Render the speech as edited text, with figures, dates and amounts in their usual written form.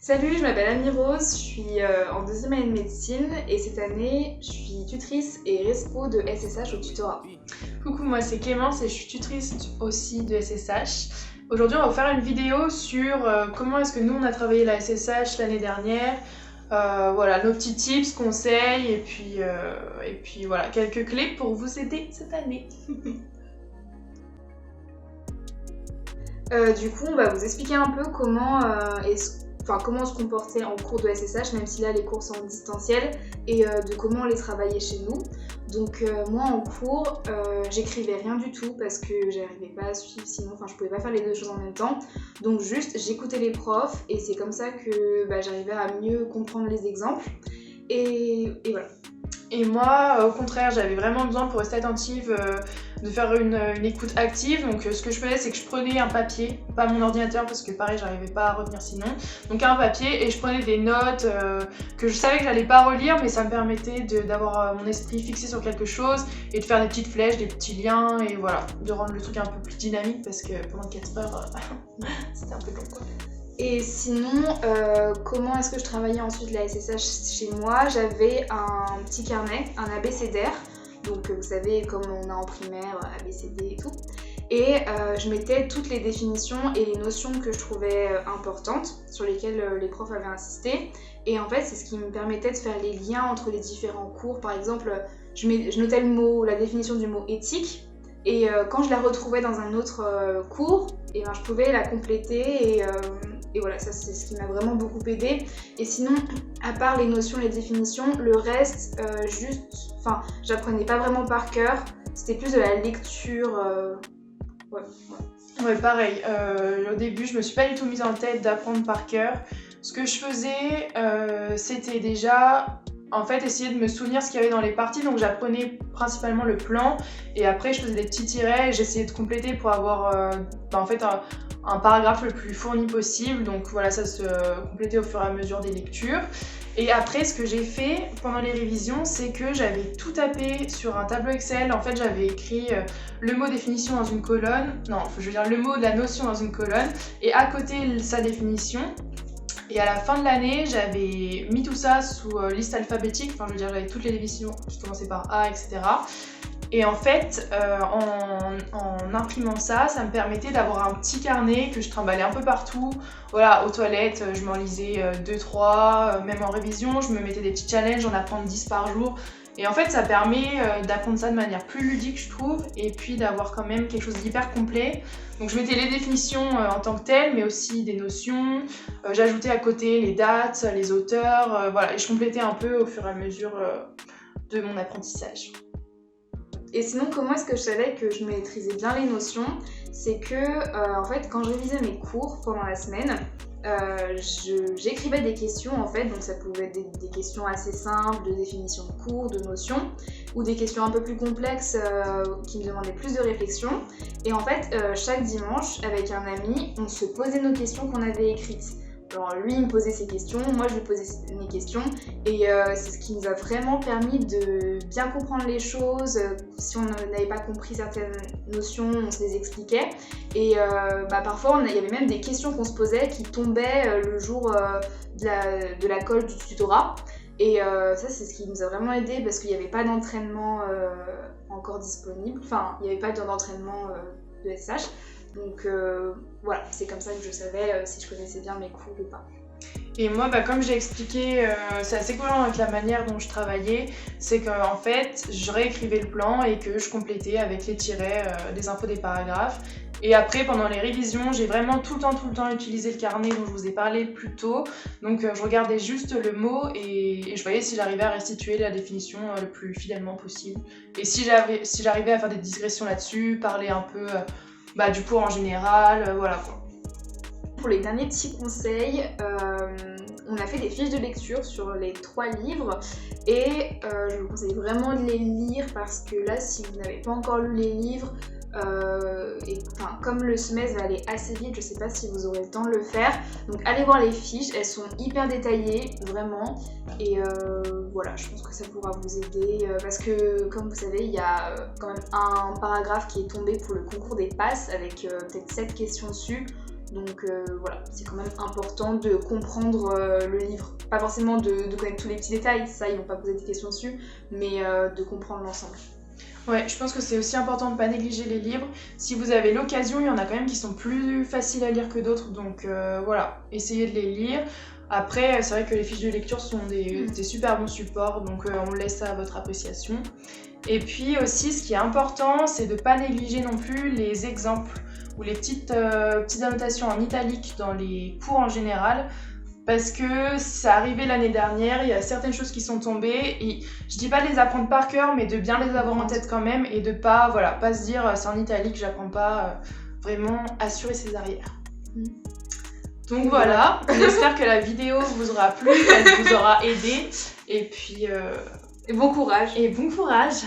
Salut, je m'appelle Annie-Rose, je suis en deuxième année de médecine et cette année, je suis tutrice et respo de SSH au tutorat. Coucou, moi c'est Clémence et je suis tutrice aussi de SSH. Aujourd'hui, on va vous faire une vidéo sur comment est-ce que nous on a travaillé la SSH l'année dernière. Voilà, nos petits tips, conseils et puis voilà, quelques clés pour vous aider cette année. Du coup, on va vous expliquer un peu comment on se comportait en cours de SSH, même si là les cours sont en distanciel, et de comment on les travaillait chez nous. Donc moi en cours, j'écrivais rien du tout parce que j'arrivais pas à suivre, sinon je pouvais pas faire les deux choses en même temps. Donc juste j'écoutais les profs et c'est comme ça que j'arrivais à mieux comprendre les exemples. Et voilà. Et moi, au contraire, j'avais vraiment besoin pour rester attentive de faire une écoute active. Donc ce que je faisais, c'est que je prenais un papier, pas mon ordinateur parce que pareil, j'arrivais pas à revenir sinon. Donc un papier et je prenais des notes que je savais que j'allais pas relire, mais ça me permettait d'avoir mon esprit fixé sur quelque chose et de faire des petites flèches, des petits liens et voilà, de rendre le truc un peu plus dynamique parce que pendant 4 heures, c'était un peu long quoi. Et sinon, comment est-ce que je travaillais ensuite la SSH chez moi? J'avais un petit carnet, un abécédaire, donc vous savez comme on a en primaire, ABCD et tout. Et je mettais toutes les définitions et les notions que je trouvais importantes, sur lesquelles les profs avaient insisté. Et en fait, c'est ce qui me permettait de faire les liens entre les différents cours. Par exemple, je notais la définition du mot éthique. Et quand je la retrouvais dans un autre cours, je pouvais la compléter et voilà, ça c'est ce qui m'a vraiment beaucoup aidé. Et sinon, à part les notions, les définitions, le reste, j'apprenais pas vraiment par cœur. C'était plus de la lecture. Ouais, pareil. Au début, je me suis pas du tout mise en tête d'apprendre par cœur. Ce que je faisais, c'était déjà en fait essayer de me souvenir ce qu'il y avait dans les parties. Donc j'apprenais principalement le plan et après je faisais des petits tirets et j'essayais de compléter pour avoir un paragraphe le plus fourni possible. Donc voilà, ça se complétait au fur et à mesure des lectures. Et après, ce que j'ai fait pendant les révisions, c'est que j'avais tout tapé sur un tableau Excel. En fait, j'avais écrit le mot définition dans une colonne. Non, je veux dire le mot de la notion dans une colonne et à côté sa définition. Et à la fin de l'année, j'avais mis tout ça sous liste alphabétique. J'avais toutes les définitions qui commençaient par A, etc. Et en fait, en imprimant ça me permettait d'avoir un petit carnet que je trimballais un peu partout. Voilà, aux toilettes, je m'en lisais 2-3, même en révision, je me mettais des petits challenges, j'en apprends 10 par jour. Et en fait, ça permet d'apprendre ça de manière plus ludique, je trouve, et puis d'avoir quand même quelque chose d'hyper complet. Donc je mettais les définitions en tant que telles, mais aussi des notions. J'ajoutais à côté les dates, les auteurs, voilà, et je complétais un peu au fur et à mesure de mon apprentissage. Et sinon, comment est-ce que je savais que je maîtrisais bien les notions? C'est que, en fait, quand je révisais mes cours pendant la semaine, j'écrivais des questions en fait, donc ça pouvait être des questions assez simples de définition de cours, de notions, ou des questions un peu plus complexes qui me demandaient plus de réflexion. Et en fait, chaque dimanche, avec un ami, on se posait nos questions qu'on avait écrites. Alors lui il me posait ses questions, moi je lui posais mes questions et c'est ce qui nous a vraiment permis de bien comprendre les choses. Si on n'avait pas compris certaines notions, on se les expliquait et parfois il y avait même des questions qu'on se posait qui tombaient le jour de la colle du tutorat et ça c'est ce qui nous a vraiment aidé parce qu'il n'y avait pas d'entraînement encore disponible, il n'y avait pas d'entraînement de SSH. Donc voilà, c'est comme ça que je savais si je connaissais bien mes cours ou pas. Et moi, comme j'ai expliqué, c'est assez cohérent avec la manière dont je travaillais, c'est qu'en fait, je réécrivais le plan et que je complétais avec les tirets des infos des paragraphes. Et après, pendant les révisions, j'ai vraiment tout le temps utilisé le carnet dont je vous ai parlé plus tôt. Donc je regardais juste le mot et je voyais si j'arrivais à restituer la définition le plus fidèlement possible. Et si j'arrivais à faire des digressions là-dessus, parler un peu du cours en général, voilà quoi. Pour les derniers petits conseils, on a fait des fiches de lecture sur les 3 livres et je vous conseille vraiment de les lire parce que là, si vous n'avez pas encore lu les livres, comme le semestre va aller assez vite, je sais pas si vous aurez le temps de le faire. Donc allez voir les fiches, elles sont hyper détaillées, vraiment. Et voilà, je pense que ça pourra vous aider parce que comme vous savez, il y a quand même un paragraphe qui est tombé pour le concours des passes avec peut-être 7 questions dessus. Donc voilà, c'est quand même important de comprendre le livre. Pas forcément de connaître tous les petits détails, ça ils vont pas poser des questions dessus, mais de comprendre l'ensemble. Ouais, je pense que c'est aussi important de ne pas négliger les livres. Si vous avez l'occasion, il y en a quand même qui sont plus faciles à lire que d'autres, donc voilà, essayez de les lire. Après, c'est vrai que les fiches de lecture sont des super bons supports, donc on laisse ça à votre appréciation. Et puis aussi, ce qui est important, c'est de ne pas négliger non plus les exemples ou les petites annotations en italique dans les cours en général. Parce que ça arrivait l'année dernière, il y a certaines choses qui sont tombées, et je dis pas de les apprendre par cœur, mais de bien les avoir en tête quand même, et de pas se dire c'est en italique, j'apprends pas, vraiment assurer ses arrières. Donc voilà, j'espère que la vidéo vous aura plu, elle vous aura aidé, et puis... Et bon courage. Et bon courage.